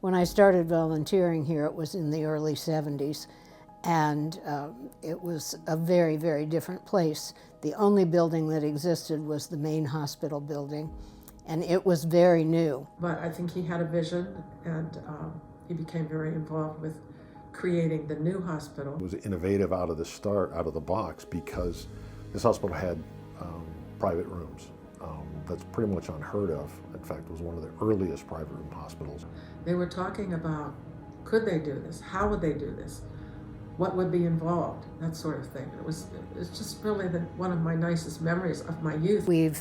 When I started volunteering here, it was in the early 70s, and it was a very, very different place. The only building that existed was the main hospital building, and it was very new. But I think he had a vision, and he became very involved with creating the new hospital. It was innovative out of the start, out of the box, because this hospital had private rooms. That's pretty much unheard of. In fact, it was one of the earliest private room hospitals. They were talking about, could they do this? How would they do this? What would be involved? That sort of thing. It's just really one of my nicest memories of my youth. We've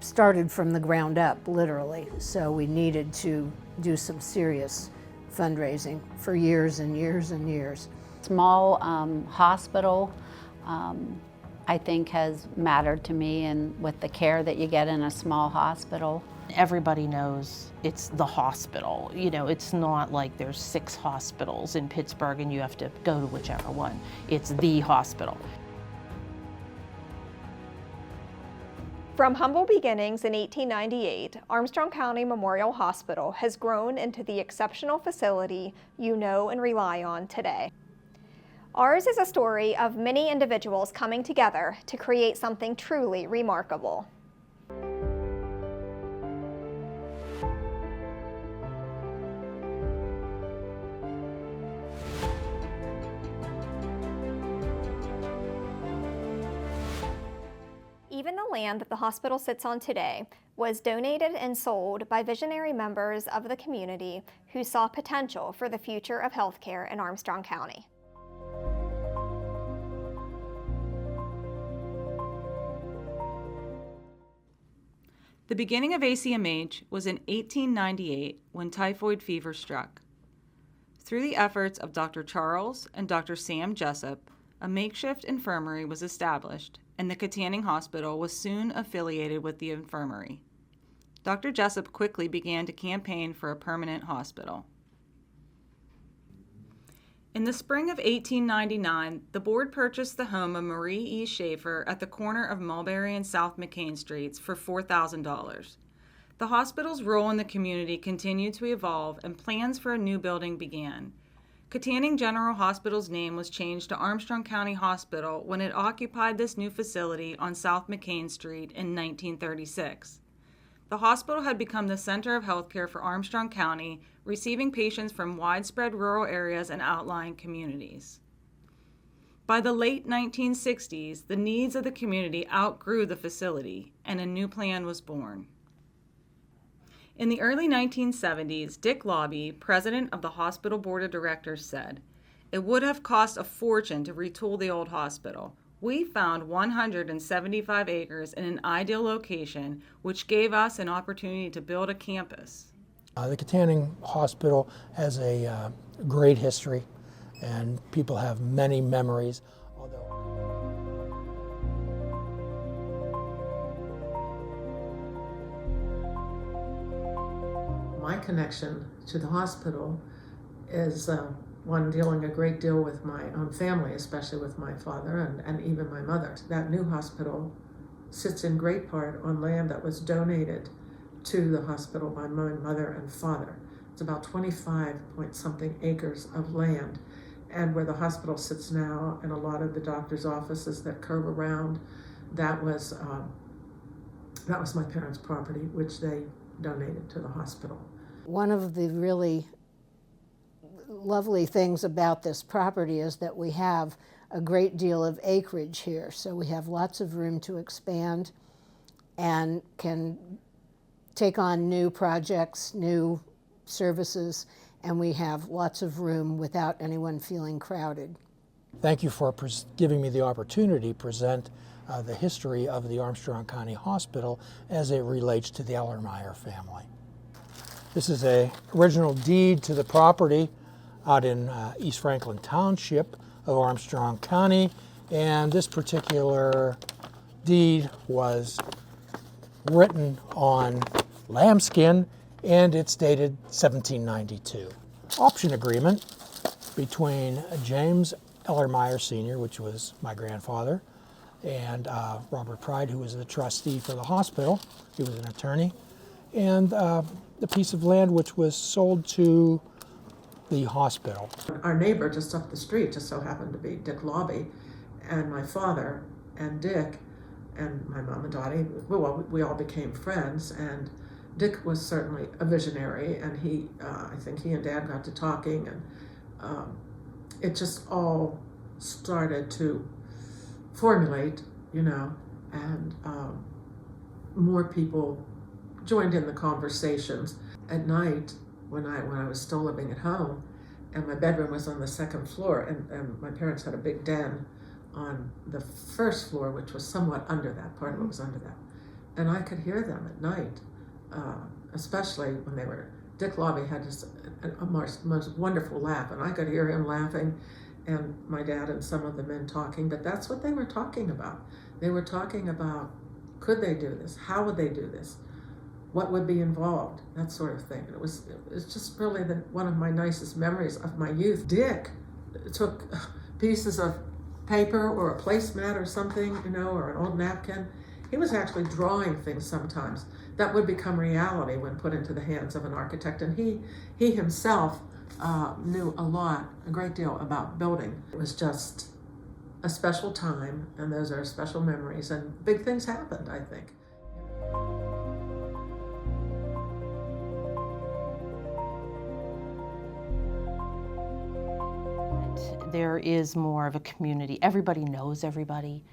started from the ground up, literally, so we needed to do some serious fundraising for years and years and years. Small hospital, I think, has mattered to me, and with the care that you get in a small hospital. Everybody knows it's the hospital. You know, it's not like there's 6 hospitals in Pittsburgh and you have to go to whichever one. It's the hospital. From humble beginnings in 1898, Armstrong County Memorial Hospital has grown into the exceptional facility you know and rely on today. Ours is a story of many individuals coming together to create something truly remarkable. Even the land that the hospital sits on today was donated and sold by visionary members of the community who saw potential for the future of healthcare in Armstrong County. The beginning of ACMH was in 1898 when typhoid fever struck. Through the efforts of Dr. Charles and Dr. Sam Jessup, a makeshift infirmary was established, and the Katanning Hospital was soon affiliated with the infirmary. Dr. Jessup quickly began to campaign for a permanent hospital. In the spring of 1899, the board purchased the home of Marie E. Schaefer at the corner of Mulberry and South McCain Streets for $4,000. The hospital's role in the community continued to evolve, and plans for a new building began. Katanning General Hospital's name was changed to Armstrong County Hospital when it occupied this new facility on South McCain Street in 1936. The hospital had become the center of healthcare for Armstrong County, receiving patients from widespread rural areas and outlying communities. By the late 1960s, the needs of the community outgrew the facility, and a new plan was born. In the early 1970s, Dick Lobby, president of the hospital board of directors, said, "It would have cost a fortune to retool the old hospital. We found 175 acres in an ideal location, which gave us an opportunity to build a campus." The Katanning Hospital has a great history, and people have many memories. My connection to the hospital is one dealing a great deal with my own family, especially with my father and even my mother. That new hospital sits in great part on land that was donated to the hospital by my mother and father. It's about 25-point-something acres of land. And where the hospital sits now, and a lot of the doctor's offices that curve around, that was my parents' property, which they donated to the hospital. One of the really lovely things about this property is that we have a great deal of acreage here, so we have lots of room to expand and can take on new projects, new services, and we have lots of room without anyone feeling crowded. Thank you for giving me the opportunity to present the history of the Armstrong County Hospital as it relates to the Ellermeyer family. This is an original deed to the property out in East Franklin Township of Armstrong County, and this particular deed was written on lambskin, and it's dated 1792. Option agreement between James Ellermeyer Sr., which was my grandfather, and Robert Pride, who was the trustee for the hospital. He was an attorney. and the piece of land which was sold to the hospital. Our neighbor just up the street just so happened to be Dick Lobby, and my father and Dick and my mom and Dottie, we all became friends, and Dick was certainly a visionary, and I think he and Dad got to talking, and it just all started to formulate, and more people joined in the conversations. At night, when I was still living at home, and my bedroom was on the second floor, and my parents had a big den on the first floor, which was somewhat under that, part of it was under that. And I could hear them at night, especially when Dick Lobby had just a most wonderful laugh, and I could hear him laughing, and my dad and some of the men talking, but that's what they were talking about. They were talking about, could they do this? How would they do this? What would be involved? That sort of thing. And it was just really one of my nicest memories of my youth. Dick took pieces of paper or a placemat or something, or an old napkin. He was actually drawing things sometimes that would become reality when put into the hands of an architect. And he himself knew a great deal about building. It was just a special time, and those are special memories, and big things happened, I think. There is more of a community. Everybody knows everybody.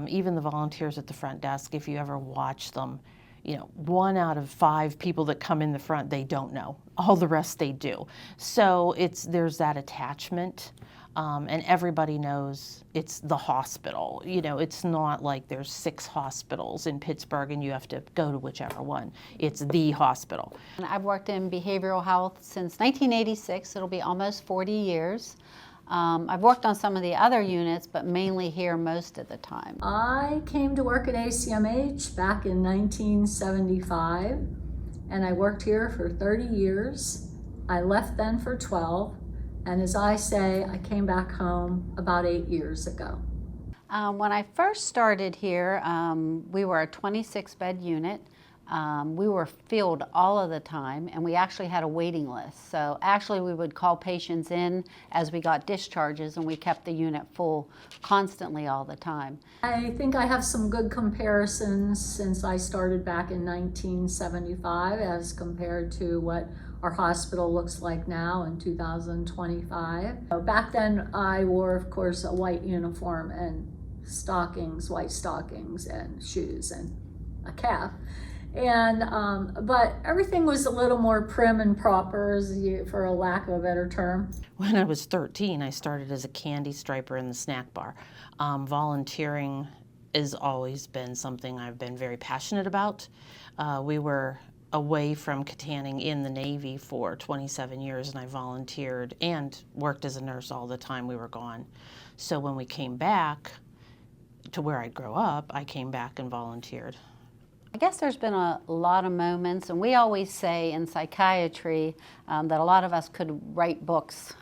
Even the volunteers at the front desk, if you ever watch them, 1 out of 5 people that come in the front, they don't know. All the rest they do. So there's that attachment, and everybody knows it's the hospital. It's not like there's 6 hospitals in Pittsburgh and you have to go to whichever one. It's the hospital. And I've worked in behavioral health since 1986. It'll be almost 40 years. I've worked on some of the other units, but mainly here most of the time. I came to work at ACMH back in 1975, and I worked here for 30 years. I left then for 12, and as I say, I came back home about 8 years ago. When I first started here, we were a 26-bed unit. We were filled all of the time, and we actually had a waiting list. So actually we would call patients in as we got discharges, and we kept the unit full constantly all the time. I think I have some good comparisons since I started back in 1975 as compared to what our hospital looks like now in 2025. Back then I wore, of course, a white uniform and white stockings and shoes and a cap. But everything was a little more prim and proper, for a lack of a better term. When I was 13, I started as a candy striper in the snack bar. Volunteering has always been something I've been very passionate about. We were away from Katanning in the Navy for 27 years, and I volunteered and worked as a nurse all the time we were gone. So when we came back to where I grew up, I came back and volunteered. I guess there's been a lot of moments, and we always say in psychiatry that a lot of us could write books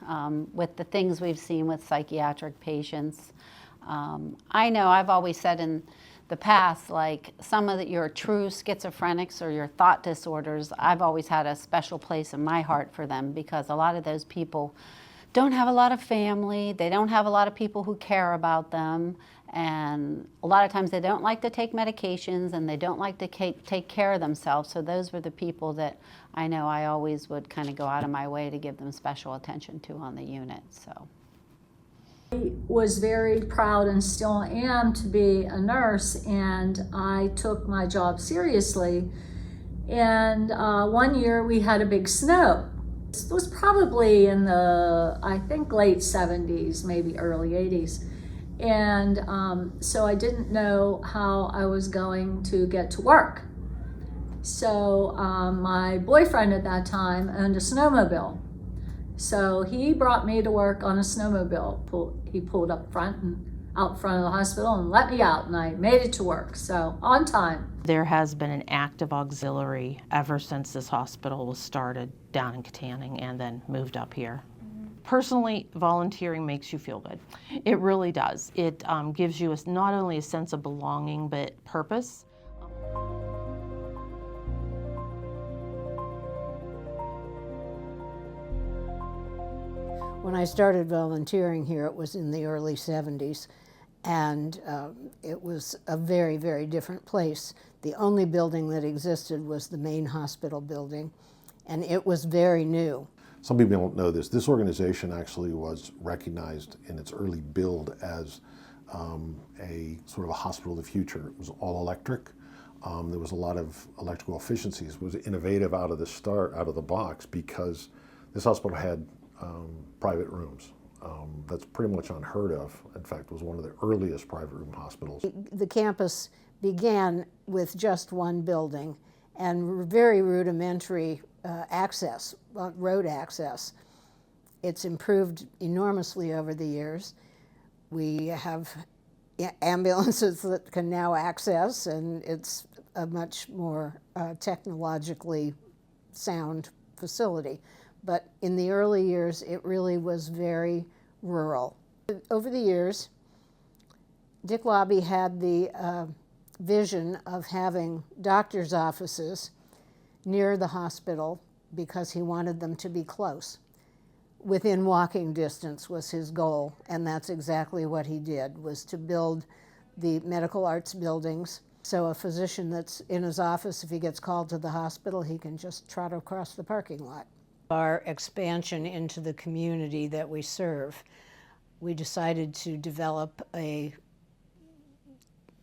with the things we've seen with psychiatric patients. I know I've always said in the past, like some of your true schizophrenics or your thought disorders, I've always had a special place in my heart for them, because a lot of those people don't have a lot of family, they don't have a lot of people who care about them, and a lot of times they don't like to take medications and they don't like to take care of themselves. So those were the people that I know I always would kind of go out of my way to give them special attention to on the unit. So I was very proud and still am to be a nurse, and I took my job seriously. And one year we had a big snow. It was probably in the, I think, late 70s, maybe early 80s. And so I didn't know how I was going to get to work. So my boyfriend at that time owned a snowmobile. So he brought me to work on a snowmobile. He pulled up front and out front of the hospital and let me out, and I made it to work, so on time. There has been an active auxiliary ever since this hospital was started down in Katanning and then moved up here. Personally, volunteering makes you feel good. It really does. It gives you not only a sense of belonging, but purpose. When I started volunteering here, it was in the early 70s, and it was a very, very different place. The only building that existed was the main hospital building, and it was very new. Some people don't know this. This organization actually was recognized in its early build as a sort of a hospital of the future. It was all electric. There was a lot of electrical efficiencies. It was innovative out of the start, out of the box, because this hospital had private rooms. That's pretty much unheard of. In fact, it was one of the earliest private room hospitals. The campus began with just one building and very rudimentary access, road access. It's improved enormously over the years. We have ambulances that can now access, and it's a much more technologically sound facility. But in the early years, it really was very rural. Over the years, Dick Lobby had the vision of having doctors' offices near the hospital because he wanted them to be close. Within walking distance was his goal, and that's exactly what he did, was to build the medical arts buildings. So a physician that's in his office, if he gets called to the hospital, he can just trot across the parking lot. Our expansion into the community that we serve, we decided to develop a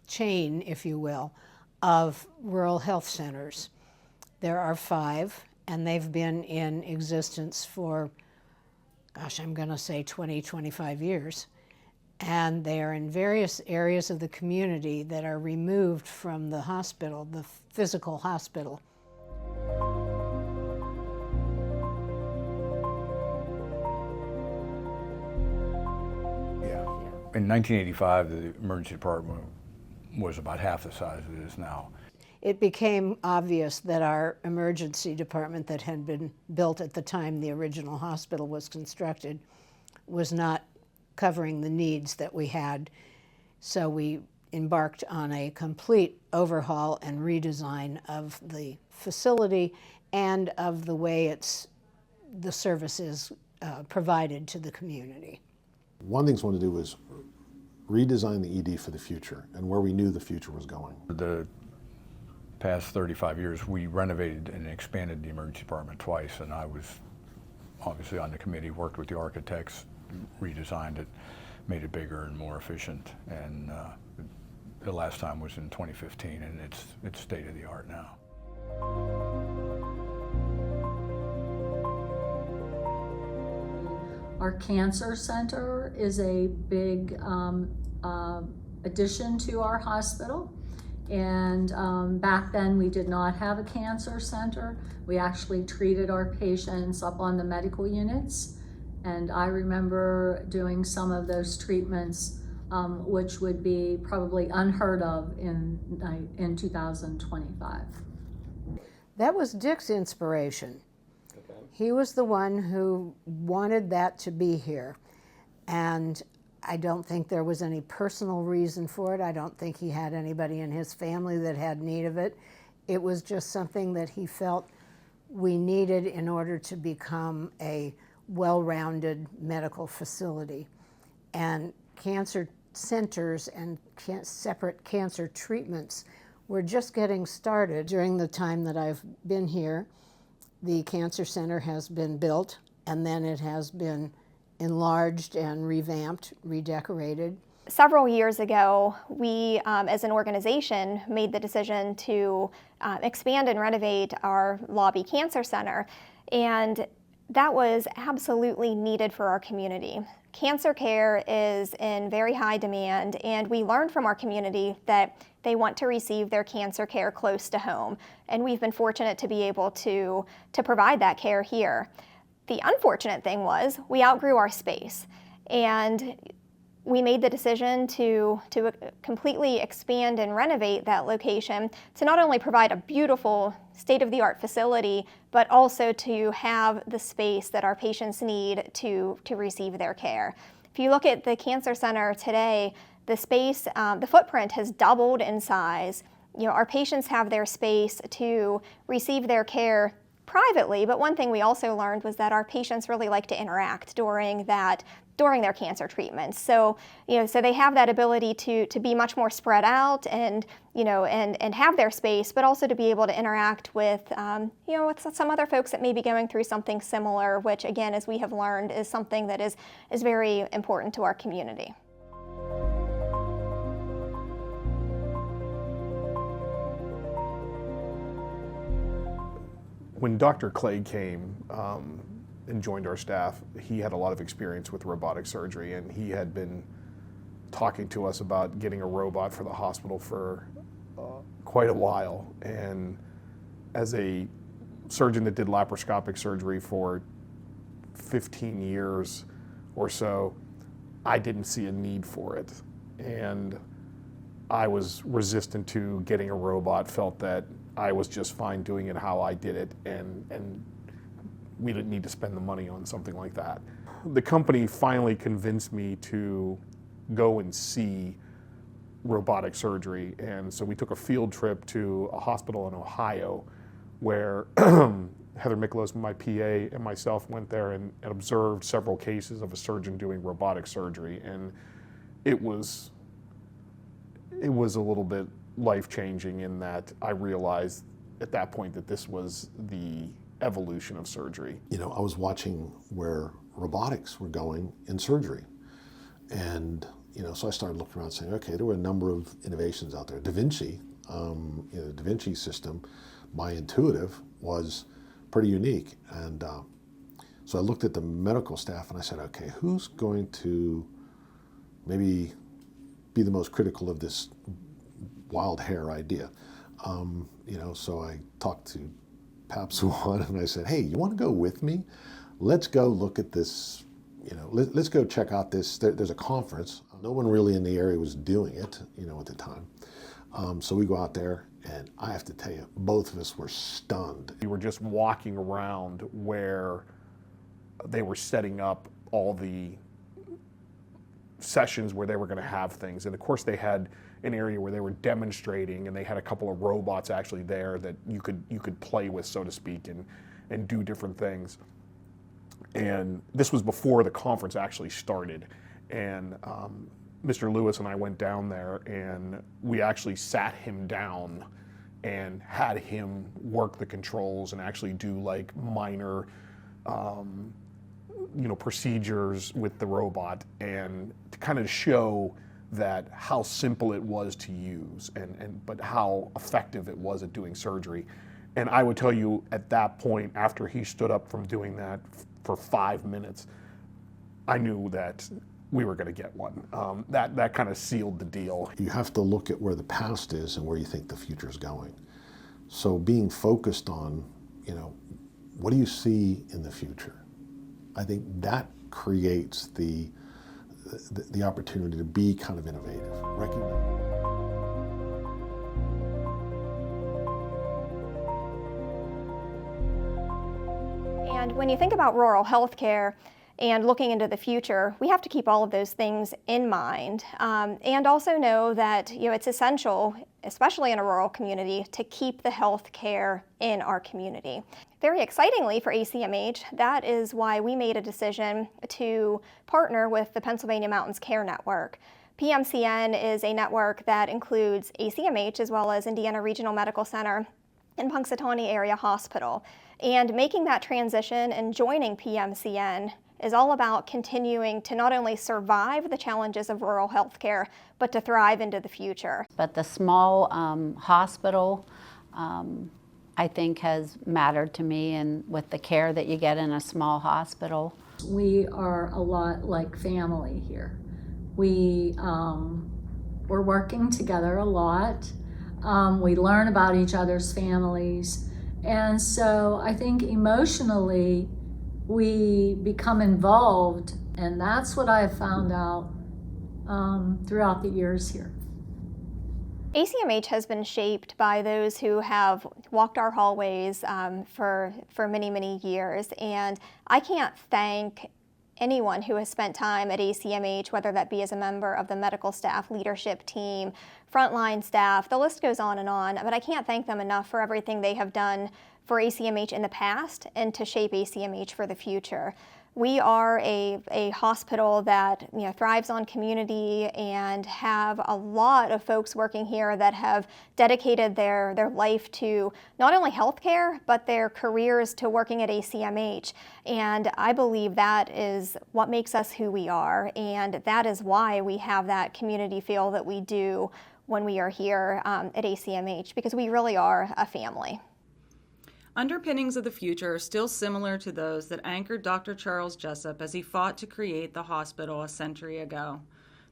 chain, if you will, of rural health centers. There are 5, and they've been in existence for, gosh, I'm going to say 20, 25 years. And they are in various areas of the community that are removed from the hospital, the physical hospital. In 1985, the emergency department was about half the size it is now. It became obvious that our emergency department that had been built at the time the original hospital was constructed was not covering the needs that we had. So we embarked on a complete overhaul and redesign of the facility and of the way the services provided to the community. One thing we wanted to do was redesign the ED for the future and where we knew the future was going. For the past 35 years, we renovated and expanded the emergency department twice, and I was obviously on the committee, worked with the architects, redesigned it, made it bigger and more efficient, and the last time was in 2015, and it's state of the art now. Our cancer center is a big addition to our hospital. And back then we did not have a cancer center. We actually treated our patients up on the medical units. And I remember doing some of those treatments, which would be probably unheard of in 2025. That was Dick's inspiration. He was the one who wanted that to be here. And I don't think there was any personal reason for it. I don't think he had anybody in his family that had need of it. It was just something that he felt we needed in order to become a well-rounded medical facility. And cancer centers and separate cancer treatments were just getting started. During the time that I've been here, the cancer center has been built, and then it has been enlarged and revamped, redecorated. Several years ago, we as an organization made the decision to expand and renovate our Lobby Cancer Center, and that was absolutely needed for our community. Cancer care is in very high demand, and we learned from our community that they want to receive their cancer care close to home, and we've been fortunate to be able to provide that care here. The unfortunate thing was we outgrew our space, and we made the decision to completely expand and renovate that location to not only provide a beautiful state-of-the-art facility, but also to have the space that our patients need to receive their care. If you look at the cancer center today, the space, the footprint has doubled in size. You know, our patients have their space to receive their care privately, but one thing we also learned was that our patients really like to interact during their cancer treatments. So, so they have that ability to be much more spread out and, and have their space, but also to be able to interact with, with some other folks that may be going through something similar, which again, as we have learned, is something that is very important to our community. When Dr. Clay came and joined our staff, he had a lot of experience with robotic surgery, and he had been talking to us about getting a robot for the hospital for quite a while. And as a surgeon that did laparoscopic surgery for 15 years or so, I didn't see a need for it. And I was resistant to getting a robot, felt that I was just fine doing it how I did it, and we didn't need to spend the money on something like that. The company finally convinced me to go and see robotic surgery, and so we took a field trip to a hospital in Ohio where Heather Miklos, my PA, and myself went there and observed several cases of a surgeon doing robotic surgery, and it was a little bit life-changing in that I realized at that point that this was the evolution of surgery. I was watching where robotics were going in surgery. And, so I started looking around saying, okay, there were a number of innovations out there. Da Vinci, the Da Vinci system, by Intuitive, was pretty unique. And so I looked at the medical staff and I said, okay, who's going to maybe be the most critical of this wild hair idea? So I talked to Pap Swan and I said, hey, you want to go with me? Let's go look at this, let's go check out this. There's a conference. No one really in the area was doing it, at the time. So we go out there, and I have to tell you, both of us were stunned. We were just walking around where they were setting up all the sessions where they were going to have things. And of course they had an area where they were demonstrating, and they had a couple of robots actually there that you could play with, so to speak, and do different things. And this was before the conference actually started. And Mr. Lewis and I went down there, and we actually sat him down and had him work the controls and actually do like minor procedures with the robot, and to kind of show that how simple it was to use, but how effective it was at doing surgery. And I would tell you at that point, after he stood up from doing that for 5 minutes, I knew that we were going to get one. That kind of sealed the deal. You have to look at where the past is and where you think the future is going. So being focused on, what do you see in the future? I think that creates the opportunity to be kind of innovative. And when you think about rural healthcare and looking into the future, we have to keep all of those things in mind, and also know that it's essential, especially in a rural community, to keep the health care in our community. Very excitingly for ACMH, that is why we made a decision to partner with the Pennsylvania Mountains Care Network. PMCN is a network that includes ACMH as well as Indiana Regional Medical Center and Punxsutawney Area Hospital. And making that transition and joining PMCN is all about continuing to not only survive the challenges of rural healthcare, but to thrive into the future. But the small hospital, I think, has mattered to me, and with the care that you get in a small hospital. We are a lot like family here. We're working together a lot. We learn about each other's families. And so I think emotionally we become involved, and that's what I have found out throughout the years here. ACMH has been shaped by those who have walked our hallways for many, many years, and I can't thank anyone who has spent time at ACMH, whether that be as a member of the medical staff, leadership team, frontline staff, the list goes on, but I can't thank them enough for everything they have done for ACMH in the past and to shape ACMH for the future. We are a hospital that thrives on community and have a lot of folks working here that have dedicated their life to not only healthcare, but their careers to working at ACMH. And I believe that is what makes us who we are, and that is why we have that community feel that we do when we are here at ACMH, because we really are a family. Underpinnings of the future are still similar to those that anchored Dr. Charles Jessup as he fought to create the hospital a century ago.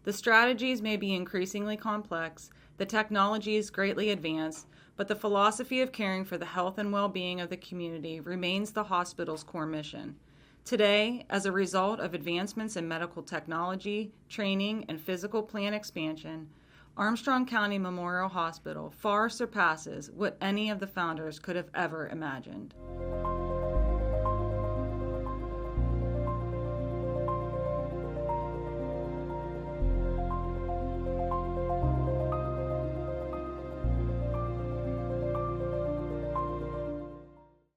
The strategies may be increasingly complex, the technology is greatly advanced, but the philosophy of caring for the health and well-being of the community remains the hospital's core mission. Today, as a result of advancements in medical technology, training, and physical plant expansion, Armstrong County Memorial Hospital far surpasses what any of the founders could have ever imagined.